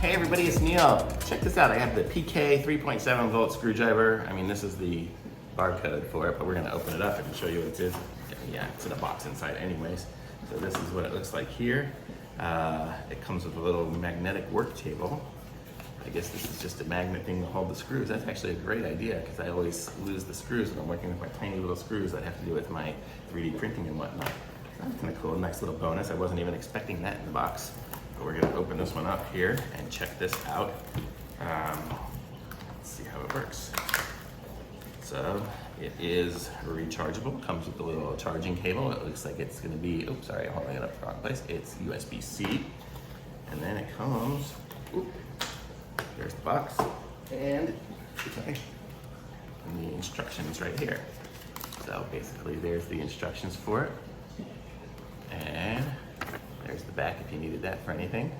Hey everybody, it's Neil. Check this out. I have the PKEY 3.7 volt screwdriver. I mean, this is the barcode for it, but we're gonna open it up and show you what it is. Yeah, it's in a box inside anyways. So this is what it looks like here. It comes with a little magnetic work table. I guess this is just a magnet thing to hold the screws. That's actually a great idea because I always lose the screws when I'm working with my tiny little screws that have to do with my 3D printing and whatnot. That's kind of cool, nice little bonus. I wasn't even expecting that in the box. But we're gonna open this one up here and check this out. Let's see how it works. So it is rechargeable, comes with a little charging cable. It looks like it's gonna be, oops, sorry, I'm holding it up the wrong place. It's USB-C. And then it comes, there's the box, and the instructions right here. So basically there's the instructions for it. And there's the back if you needed that for anything.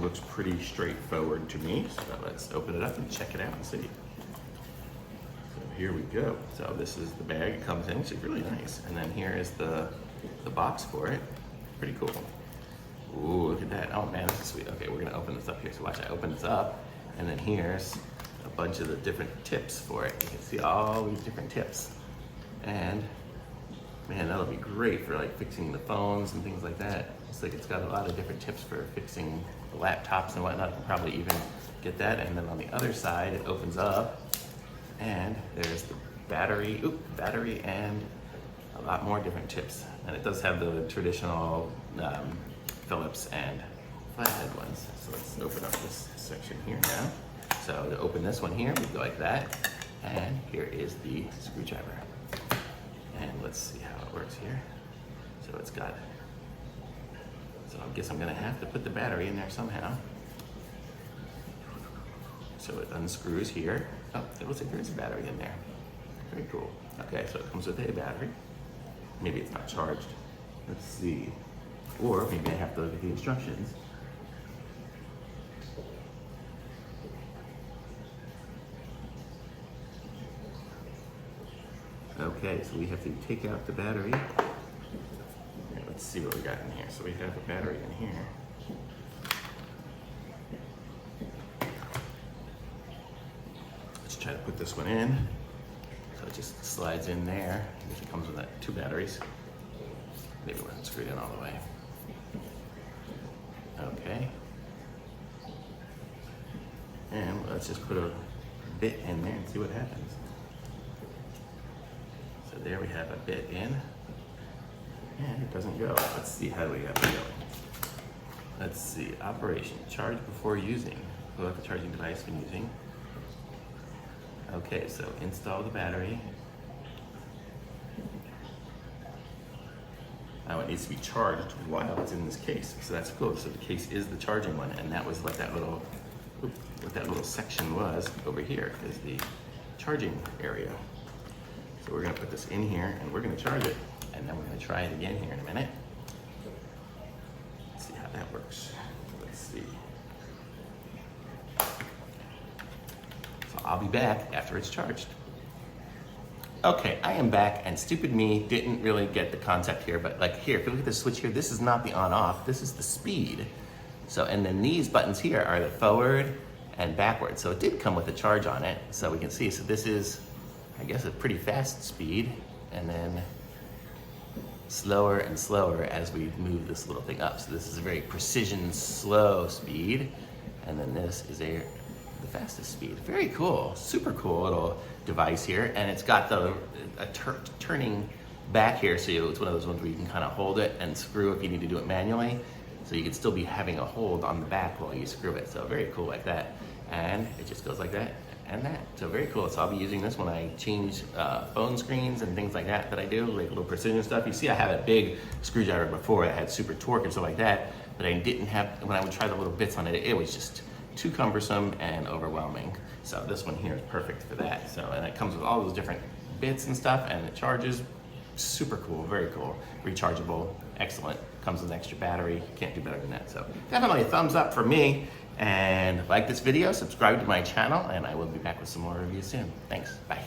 Looks pretty straightforward to me. So let's open it up and check it out and see. So here we go. So this is the bag it comes in, which is really nice. And then here is the box for it. Pretty cool. Ooh, look at that. Oh man, this is sweet. Okay, we're gonna open this up here. So watch, I open this up, and then here's a bunch of the different tips for it. You can see all these different tips. And man, that'll be great for like fixing the phones and things like that. It's like it's got a lot of different tips for fixing the laptops and whatnot. You can probably even get that. And then on the other side, it opens up, and there's the battery, battery and a lot more different tips. And it does have the traditional Phillips and flathead ones. So let's open up this section here now. So to open this one here, we go like that. And here is the screwdriver. And let's see how it works here. So it's got, so I guess I'm gonna have to put the battery in there somehow. So it unscrews here. Oh, it looks like there's a battery in there. Very cool. Okay, so it comes with a battery. Maybe it's not charged. Let's see. Or maybe I have to look at the instructions. Okay, so we have to take out the battery. Here, let's see what we got in here. So we have a battery in here. Let's try to put this one in. So it just slides in there. It comes with two batteries. Maybe it wasn't screwed in all the way. Okay. And let's just put a bit in there and see what happens. So there we have a bit in, and it doesn't go. Let's see how we have it going. Let's see, operation, charge before using. Pull out the charging device when using. Okay, so install the battery. Now it needs to be charged while it's in this case. So that's cool. So the case is the charging one, and that was what that little, section was over here, is the charging area. So we're gonna put this in here and we're gonna charge it, and then we're gonna try it again here in a minute. Let's see how that works. Let's see. So I'll be back after it's charged. Okay, I am back, and stupid me didn't really get the concept here, but like here, if you look at the switch here, this is not the on off, this is the speed. So, and then these buttons here are the forward and backward. So it did come with a charge on it. So we can see, so this is, I guess, a pretty fast speed, and then slower and slower as we move this little thing up. So this is a very precision, slow speed, and then this is the fastest speed. Very cool, super cool little device here, and it's got the turning back here, so it's one of those ones where you can kind of hold it and screw if you need to do it manually. So you can still be having a hold on the back while you screw it. So very cool like that, and it just goes like that and that. So very cool. So I'll be using this when I change phone screens and things like that I do, like little precision stuff. You see I have a big screwdriver before that had super torque and stuff like that, but I didn't have, when I would try the little bits on it, it was just too cumbersome and overwhelming. So this one here is perfect for that. So, and it comes with all those different bits and stuff, and it charges. Super cool, very cool. Rechargeable, excellent. Comes with an extra battery. Can't do better than that. So definitely a thumbs up for me. And like this video, subscribe to my channel, and I will be back with some more reviews soon. Thanks, bye.